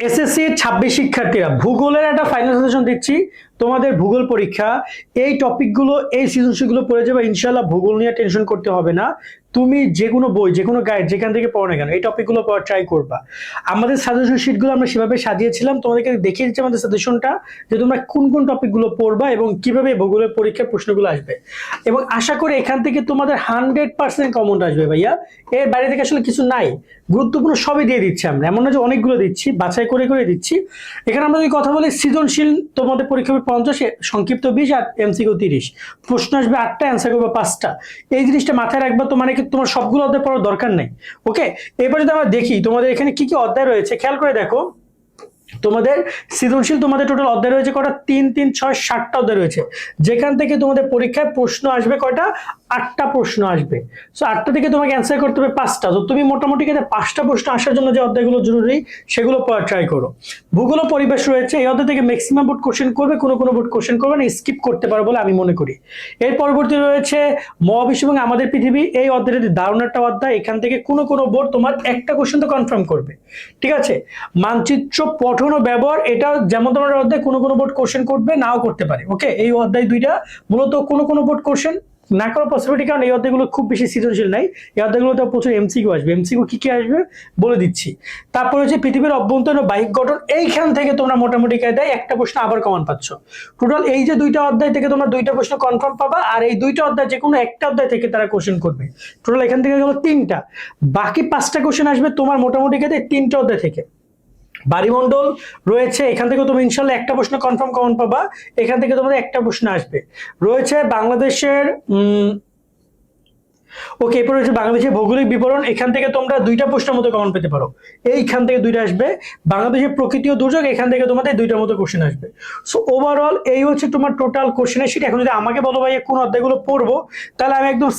SSC 26 শিক্ষার্থীরা ভূগোলের একটা ফাইনাল সেশন দিচ্ছি। তোমাদের ভূগোল পরীক্ষা, এই টপিকগুলো এই সৃজনশীলগুলো পড়ে যাবে ইনশাআল্লাহ। ভূগোল নিয়ে টেনশন করতে হবে না। তুমি যে কোনো বই, যে কোনো গাইড যেখান থেকে পড়ো না কেন, এই টপিকগুলো পড়ার ট্রাই করবা। আমাদের সাজেশন শিটগুলো আমরা সেভাবে সাজিয়েছিলাম, তোমাদেরকে দেখিয়ে দিচ্ছি আমাদের সাজেশনটা, যে তোমরা কোন কোন টপিকগুলো পড়বা এবং কিভাবে ভূগোলের পরীক্ষার প্রশ্নগুলো আসবে। এবং আশা করি এখান থেকে তোমাদের 100% কমন আসবে ভাইয়া। এর বাইরে থেকে আসলে কিছু নাই, গুরুত্বপূর্ণ সবই দিয়ে দিচ্ছি আমরা, এমন না যে অনেকগুলো দিচ্ছি, বাছাই করে করে দিচ্ছি। এখানে আমরা যদি কথা বলি, সৃজনশীল তোমাদের পরীক্ষা 50, সংক্ষিপ্ত 20 আর এমসিকিউ 30। প্রশ্ন আসবে 8টা, অ্যান্সার করবে 5টা। এই জিনিসটা মাথায় রাখবা, তো মানে কি তোমার সবগুলো অধ্যায় পড়ার দরকার নেই। ওকে, এবার যদি আমরা দেখি তোমাদের এখানে কি কি অধ্যায় রয়েছে, খেয়াল করে দেখো। তোমাদের সৃজনশীল তোমাদের টোটাল অধ্যায় রয়েছে কয়টা? 3 3 6 7টা অধ্যায় রয়েছে, যেখান থেকে তোমাদের পরীক্ষায় প্রশ্ন আসবে কয়টা? 8টা প্রশ্ন আসবে। সো 8টা থেকে তোমাকে অ্যান্সার করতে হবে 5টা। তো তুমি মোটামুটি 5টা প্রশ্ন আসার জন্য যে অধ্যায়গুলো জরুরি সেগুলো পড়ার ট্রাই করো। ভূগোল ও পরিবেশ রয়েছে, এই অধ্যায় থেকে ম্যাক্সিমাম বোর্ড কোশ্চেন করবে, কোনো কোনো বোর্ড কোশ্চেন করবে না, স্কিপ করতে পারো বলে আমি মনে করি। এর পরবর্তী রয়েছে মহাবিশ্ব এবং আমাদের পৃথিবী, এই অধ্যায়টি দারুণ একটা অধ্যায়, এখান থেকে কোনো কোনো বোর্ড তোমার একটা কোশ্চেন তো কনফার্ম করবে। ঠিক আছে, মানচিত্র পঠন ও ব্যবহার, এটা যেমন তোমার অধ্যায় কোনো কোনো বোর্ড কোশ্চেন করবে, নাও করতে পারে। ওকে, এই অধ্যায় দুইটা মূলত কোনো কোনো বোর্ড কোশ্চেন না করার পসিবিলিটি, কারণ এই অধ্যায়গুলো খুব বেশি সৃজনশীল নাই। এই অধ্যায়গুলোতে প্রচুর এমসিকিউ আসবে। এমসিকিউ কি কি আসবে বলে দিচ্ছি। তারপর হচ্ছে পৃথিবীর অভ্যন্তরীণ ও বাহ্যিক গঠন, এইখান থেকে তোমরা মোটামুটি কায়দায় একটা প্রশ্ন আবার কমন পাচ্ছ। টোটাল এই যে দুইটা অধ্যায় থেকে তোমরা দুইটা প্রশ্ন কনফার্ম পাবা, আর এই দুইটা অধ্যায় যে কোনো একটা অধ্যায় থেকে তারা কোশ্চেন করবে। টোটাল এখান থেকে গেল 3টা, বাকি 5টা কোশ্চেন আসবে তোমার মোটামুটি কায়দায় 3টা অধ্যায় থেকে। বায়ুমণ্ডল রয়েছে, এখান থেকে তুমি ইনশাল্লাহ একটা প্রশ্ন কনফার্ম কমন পাবা, এখান থেকে তোমাদের একটা প্রশ্ন আসবে। রয়েছে বাংলাদেশের ওকে, এরপর হচ্ছে বাংলাদেশের ভৌগোলিক বিবরণ, এখান থেকে তোমরা দুইটা প্রশ্নের মতো কমন পেতে পারো, এইখান থেকে দুইটা আসবে। বাংলাদেশের প্রকৃতি ও দুর্যোগ, এখান থেকে তোমাদের দুইটার মতো কোশ্চেন আসবে। সো ওভারঅল এই হচ্ছে তোমার টোটাল কোশ্চেনের শিট। এখন যদি আমাকে বলো ভাই কোন অধ্যায়গুলো পড়বো, তাহলে আমি একদম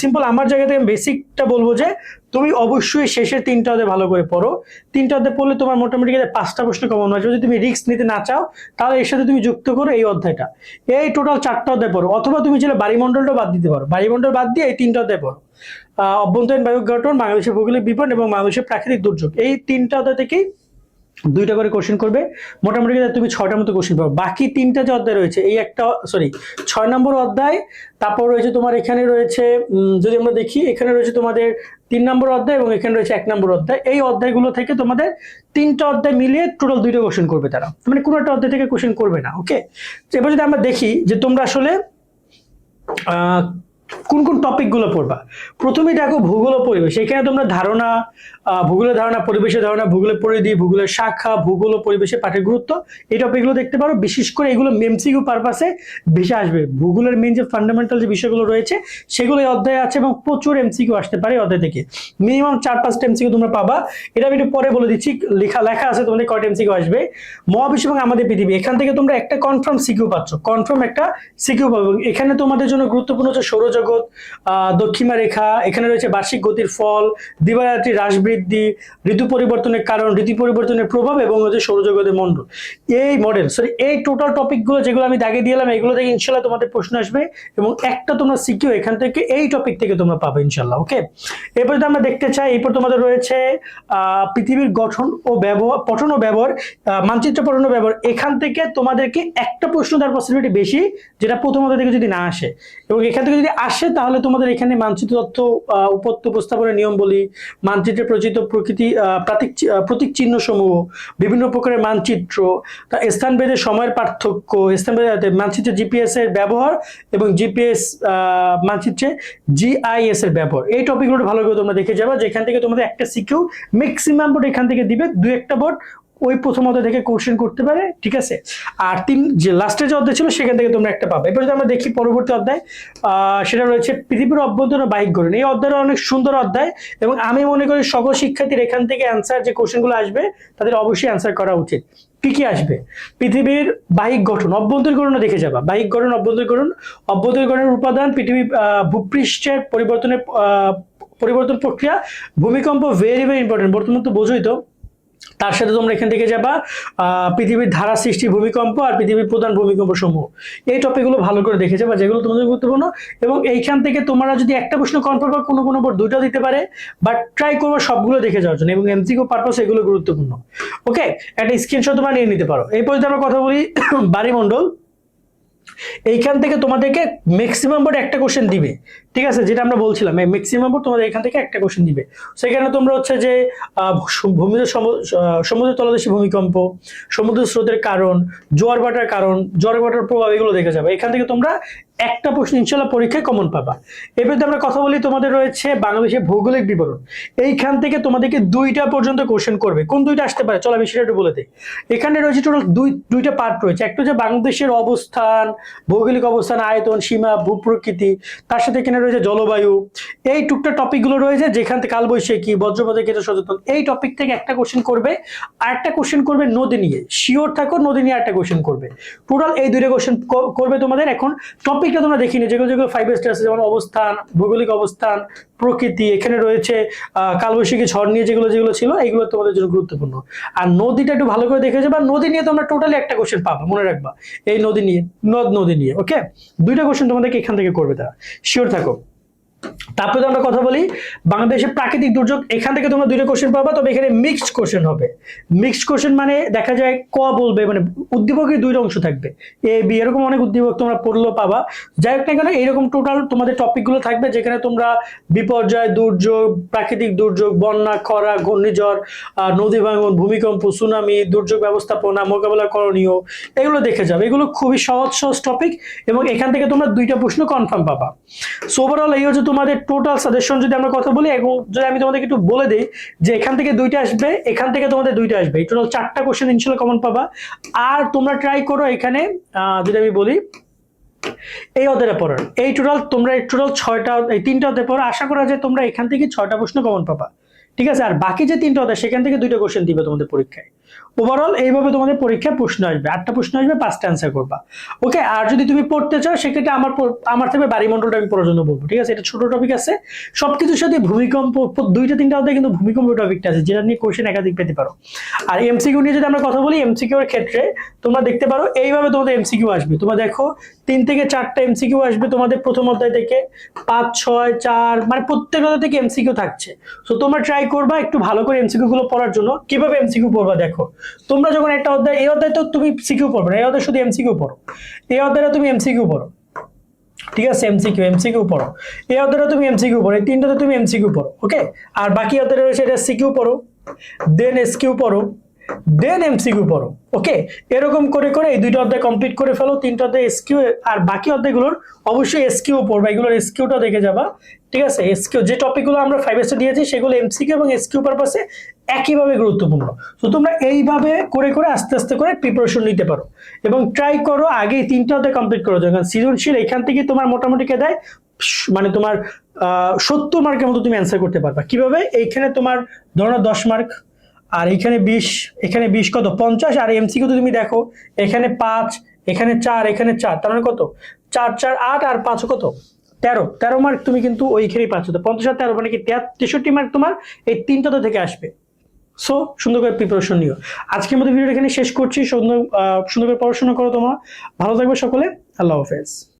সিম্পল আমার জায়গা থেকে বেসিকটা বলবো যে তুমি অবশ্যই শেষের 3টা অধ্যায় ভালো করে পড়ো। 3টা অধ্যায় পড়লে তোমার মোটামুটি 5টা প্রশ্ন কমন আসবে। যদি তুমি রিস্ক নিতে না চাও, তাহলে এর সাথে তুমি যুক্ত করো এই অধ্যায়টা, এই টোটাল 4টা অধ্যায় পড়ো। অথবা তুমি চাইলে বায়ুমণ্ডলটা বাদ দিতে পারো, বায়ুমণ্ডল বাদ দিয়ে এই 3টা অধ্যায় পড়ো। অভ্যন্তরীণ বায়ু গঠন, বাংলাদেশের ভৌগোলিক বিবরণ এবং বাংলাদেশের প্রাকৃতিক দুর্যোগ, এই 3টা অধ্যায় থেকেই দুইটা করে কোশ্চেন করবে। মোটামুটি তুমি 6টার মতো কোশ্চেন পাবে। বাকি 3টা যে অধ্যায় রয়েছে, এই একটা 6 নম্বর অধ্যায়, তারপর রয়েছে তোমার এখানে রয়েছে যদি আমরা দেখি, এখানে রয়েছে তোমাদের 3 নম্বর অধ্যায় এবং এখানে রয়েছে 1 নম্বর অধ্যায়। এই অধ্যায়গুলো থেকে তোমাদের 3টা অধ্যায় মিলিয়ে টোটাল 2টা কোশ্চেন করবে তারা, মানে কোনো একটা অধ্যায় থেকে কোশ্চেন করবে না। ওকে, এবার যদি আমরা দেখি যে তোমরা আসলে কোন কোন টপিক গুলো পড়বা। প্রথমে দেখো ভূগোল ও পরিবেশ, এখানে তোমরা ধারণা, ভূগোলের ধারণা, পরিবেশের ধারণা, ভূগোলের পরিধি, ভূগোলের শাখা, ভূগোল ও পরিবেশের পাঠের গুরুত্ব, এই টপিকগুলো দেখতে পারো। বিশেষ করে এগুলো এমসিকিউ পারপাসে বেশি আসবে। ভূগোলের মেইন যে ফান্ডামেন্টাল যে বিষয়গুলো রয়েছে সেগুলো এই অধ্যায়ে আছে এবং প্রচুর এমসিকিউ আসতে পারে অধ্যায় থেকে। মিনিমাম 4-5টা এমসিকিউ তোমরা পাবা। এটা আমি একটু পরে বলে দিচ্ছি, লেখা আছে তোমাদের কয়টা এমসিকিউ আসবে। মহাবিশ্ব এবং আমাদের পৃথিবী, এখান থেকে তোমরা একটা কনফার্ম সিকিউ পাচ্ছ, কনফার্ম একটা সিকিউ পাবে। এখানে তোমাদের জন্য গুরুত্বপূর্ণ হচ্ছে সৌরজগৎ, দক্ষিণা রেখা, এখানে রয়েছে বার্ষিক গতির ফল, দিবারাত্রি হ্রাস বৃদ্ধি, ঋতু পরিবর্তনের কারণ, ঋতু পরিবর্তনের প্রভাব এবং হচ্ছে সৌরজগতের মণ্ডল, এই মডেল এই টোটাল টপিকগুলো যেগুলো আমি দাগে দিলাম, এগুলো থেকে ইনশাল্লাহ তোমাদের প্রশ্ন আসবে এবং একটা তোমরা সিকিউ এখান থেকে এই টপিক থেকে তোমরা পাবে ইনশাল্লাহ। ওকে, এরপর যদি আমরা দেখতে চাই, এরপর তোমাদের রয়েছে পৃথিবীর গঠন ও ব্যবহার, পঠন ও ব্যবহার, মানচিত্র পঠন ও ব্যবহার, এখান থেকে তোমাদেরকে একটা প্রশ্ন দেওয়ার পসিবিলিটি বেশি, যেটা প্রথমত থেকে যদি না আসে, এবং এখান থেকে যদি আসে তাহলে তোমাদের এখানে মানচিত্র তথ্য, উপত্য উপস্থাপনের নিয়ম বলি, মানচিত্রের প্রচিত প্রকৃতি, প্রতীক চিহ্ন সমূহ, বিভিন্ন প্রকারের মানচিত্র, স্থানভেদে সময়ের পার্থক্য, স্থানভেদে মানচিত্রে জিপিএস এর ব্যবহার এবং জিপিএস মানচিত্রে জিআইএস এর ব্যবহার, এই টপিকগুলো ভালো করে তোমরা দেখে যাবা। যেখান থেকে তোমাদের একটা সিকিউ ম্যাক্সিমাম বোর্ড এখান থেকে দিবে, 2-1টা বোর্ড ওই প্রথম অধ্যায় থেকে কোশ্চেন করতে পারে। ঠিক আছে, আর যে লাস্টের যে অধ্যায় ছিল সেখান থেকে তোমরা একটা পাবে। এবার যদি আমরা দেখি পরবর্তী অধ্যায়, সেটা রয়েছে পৃথিবীর অভ্যন্তরীণ বাহ্যিক গঠন। এই অধ্যায়টা অনেক সুন্দর অধ্যায় এবং আমি মনে করি সকল শিক্ষার্থীর এখান থেকে অ্যান্সার, যে কোশ্চেনগুলো আসবে তাদের অবশ্যই অ্যান্সার করা উচিত। কি কি আসবে? পৃথিবীর বাহ্যিক গঠন, অভ্যন্তরীণ গঠন দেখে যাবা, বাহ্যিক গঠন, অভ্যন্তরীণ গঠন, অভ্যন্তরীণ গঠনের উপাদান, পৃথিবী ভূপৃষ্ঠের পরিবর্তন প্রক্রিয়া, ভূমিকম্প, ভেরি ভেরি ইম্পর্টেন্ট, বর্তমান তো বোঝোই তো, তার সাথে তোমরা এখান থেকে যাবা পৃথিবীর ধারা সৃষ্টি ভূমিকম্প আর পৃথিবীর প্রধান ভূমিকম্প সমূহ, এই টপিকগুলো ভালো করে দেখে যাবা যেগুলো তোমাদের গুরুত্বপূর্ণ। এবং এইখান থেকে তোমরা যদি একটা প্রশ্ন কনফার্ম বা কোনো কোনো বোর্ড দুইটাও দিতে পারে, বাট ট্রাই করবো সবগুলো দেখে যাওয়ার জন্য, এবং এমসিকিউ পারপাস এগুলো গুরুত্বপূর্ণ। ওকে, একটা স্ক্রিনশট তোমরা নিয়ে নিতে পারো। এই পর্যন্ত আমরা কথা বলি বাড়িমণ্ডল। এইখান থেকে তোমাদেরকে ম্যাক্সিমাম বোর্ড একটা কোশ্চেন দিবে, ঠিক আছে, যেটা আমরা বলছিলাম ম্যাক্সিমাম বোর্ড তোমাদের এখান থেকে একটা কোশ্চেন দিবে। সেখানে তোমরা হচ্ছে যে সমুদ্র তলদেশে ভূমিকম্প, সমুদ্র স্রোতের কারণ, জোয়ার ভাটার কারণ, জোয়ার ভাটার প্রভাব, এগুলো দেখে যাবে। এখান থেকে তোমরা একটা প্রশ্ন ইনশাল্লাহ পরীক্ষায় কমন পাবা। এবার আমরা কথা বলি, তোমাদের রয়েছে বাংলাদেশের ভৌগোলিক বিবরণ। এইখান থেকে তোমাদেরকে দুইটা পর্যন্ত কোশ্চেন করবে। কোন দুইটা আসতে পারে চলো আমি সেটা একটু বলে দিই। এখানে রয়েছে টোটাল দুইটা পার্ট রয়েছে। একটা হচ্ছে বাংলাদেশের অবস্থান, ভৌগোলিক অবস্থান, আয়তন, সীমা, ভূপ্রকৃতি, তার সাথে এখানে রয়েছে জলবায়ু, এই টুকটা টপিক গুলো রয়েছে। যেখান থেকে কালবৈশাখী, বজ্রপাতের ক্ষেত্রে সচেতন, এই টপিক থেকে একটা কোশ্চেন করবে। আর একটা কোশ্চেন করবে নদী নিয়ে, শিওর থাকো নদী নিয়ে একটা কোশ্চেন করবে। টোটাল এই দুইটা কোশ্চেন করবে তোমাদের। এখন টপিকটা তোমরা দেখিনি, যেগুলো যেগুলো 5 স্টার আছে, যেমন অবস্থান, ভৌগোলিক অবস্থান, প্রকৃতি, এখানে রয়েছে কালবৈশাখী, ঝড় নিয়ে যেগুলো যেগুলো ছিল, এইগুলো তোমাদের জন্য গুরুত্বপূর্ণ। আর নদীটা একটু ভালো করে দেখে যাবে। নদী নিয়ে তোমরা টোটালি একটা কোশ্চেন পাবা, মনে রাখবা, এই নদী নিয়ে, নদী নিয়ে। ওকে, দুইটা কোশ্চেন তোমাদেরকে এখান থেকে করবে, তারা শিওর থাকো। তারপরে আমরা কথা বলি বাংলাদেশের প্রাকৃতিক দুর্যোগ। এখান থেকে তোমরা দুইটা কোশ্চেন পাবা, তবে এখানে মিক্সড কোশ্চেন হবে। মিক্সড কোশ্চেন মানে দেখা যায় ক বলবে, মানে উদ্দীপকের দুইটা অংশ থাকবে, এ বি, এরকম অনেক উদ্দীপক তোমরা পড়লেও পাবা। যাই হোক না কেন, এইরকম টোটাল তোমাদের টপিক গুলো থাকবে, যেখানে তোমরা বিপর্যয়, দুর্যোগ, প্রাকৃতিক দুর্যোগ, বন্যা, খরা, ঘূর্ণিঝড়, নদী ভাঙন, ভূমিকম্প, সুনামি, দুর্যোগ ব্যবস্থাপনা, মোকাবেলা করণীয়, এগুলো দেখে যাবে। এগুলো খুবই সহজ সহজ টপিক, এবং এখান থেকে তোমরা দুইটা প্রশ্ন কনফার্ম পাবা। সো ওভারঅল এই হচ্ছে তোমাদের টোটাল সাজেশন। যদি আমরা কথা বলি, এবং যদি আমি তোমাদেরকে একটু বলে দিই যে এখান থেকে দুইটা আসবে, এখান থেকে তোমাদের দুইটা আসবে, এই টোটাল 4টা কোশ্চেন ইনশাআল্লাহ কমন পাবা। আর তোমরা ট্রাই করো এখানে, যদি আমি বলি এই অধ্যায়টা পড়ার, এই টোটাল তোমরা টোটাল 6টা, এই 3টা অধ্যায় পড়ো। আশা করা যায় তোমরা এখান থেকে 6টা প্রশ্ন কমন পাবা, ঠিক আছে। আর বাকি যে 3টা অধ্যায়, সেখান থেকে 2টা কোশ্চেন দিবে তোমাদের পরীক্ষায়। ওভারঅল এইভাবে তোমাদের পরীক্ষায় প্রশ্ন আসবে, 8টা প্রশ্ন আসবে, 5টা অ্যান্সার করবা। ওকে, আর যদি তুমি পড়তে চাও সেক্ষেত্রে আমার থেকে বাড়িমণ্ডলটা আমি পড়ার জন্য বলবো, ঠিক আছে। এটা ছোট টপিক আছে, সবকিছুর সাথে ভূমিকম্প, 2টা 3টা অধ্যায় কিন্তু ভূমিকম্প টপিকটা আছে, যেটা নিয়ে কোশ্চেন একাধিক পেতে পারো। আর এমসিকিউ নিয়ে যদি আমরা কথা বলি, এমসিকিউ এর ক্ষেত্রে তোমরা দেখতে পারো এইভাবে তোমাদের এমসিকিউ আসবে। তোমরা দেখো 3 থেকে 4টা এমসিকিউ আসবে তোমাদের প্রথম অধ্যায় থেকে, 5, 6, 4, মানে প্রত্যেক অধ্যায় থেকে এমসিকিউ থাকছে। তো তোমরা ট্রাই করবা একটু ভালো করে এমসিকিউ গুলো পড়ার জন্য। কিভাবে এমসিকিউ পড়বা দেখো, তোমরা যখন একটা অধ্যায়, এই অধ্যায় তো তুমি সিকিউ পড়বে না, এই অধ্যায় শুধু এমসিকিউ পড়ো, এই অধ্যায়টা তুমি এমসিকিউ পড়ো, ঠিক আছে। এমসিকিউ পড়ো, এই অধ্যায়টা তুমি এমসিকিউ পড়ো, এই 3টাতে তুমি এমসিকিউ পড়ো। ওকে, আর বাকি অধ্যায় রয়েছে এটা সিকিউ পড়ো, দেন এসকিউ পড়ো, দেন এমসিকিউ পড়ো। ওকে, এরকম করে করে এই 2টা অধ্যায় কমপ্লিট করে ফেলো, 3টা অধ্যায় এসকিউ, আর বাকি অধ্যায়গুলোর অবশ্যই এসকিউ পড়বা, এগুলোর এসকিউটা দেখে যাবা, ঠিক আছে। এসকিউ যে টপিকগুলো আমরা 5 স্টার দিয়েছি, সেগুলো এমসিকিউ এবং এসকিউ পারপাসে একইভাবে গুরুত্বপূর্ণ। তো তোমরা এইভাবে করে করে আস্তে আস্তে করে প্রিপারেশন নিতে পারো, এবং ট্রাই করো আগে 3টা অধ্যায় কমপ্লিট করো। যখন সৃজনশীল এখান থেকে তোমার মোটামুটি কে দেয়, মানে তোমার 70 মার্কের মতো তুমি অ্যান্সার করতে পারবা। কিভাবে, এইখানে তোমার ধরো 10 মার্ক, আর এখানে 20, এখানে 20 কত 50, আর এমসিকিউ তুমি দেখো এখানে 5, এখানে 4, এখানে 4, তার মানে কত 4 4 8 আর 5 কত 13 মার্ক তুমি কিন্তু ওইখানেই পাচ্ছ। তো 50 আর 13 মানে কি 63 মার্ক তোমার এই 3টা থেকে আসবে। সো সুন্দর করে প্রিপারেশন নিও। আজকের মতো ভিডিওটা এখানে শেষ করছি। সুন্দর করে পড়াশোনা করো, তোমার ভালো থাকবে সকলে। আল্লাহ হাফেজ।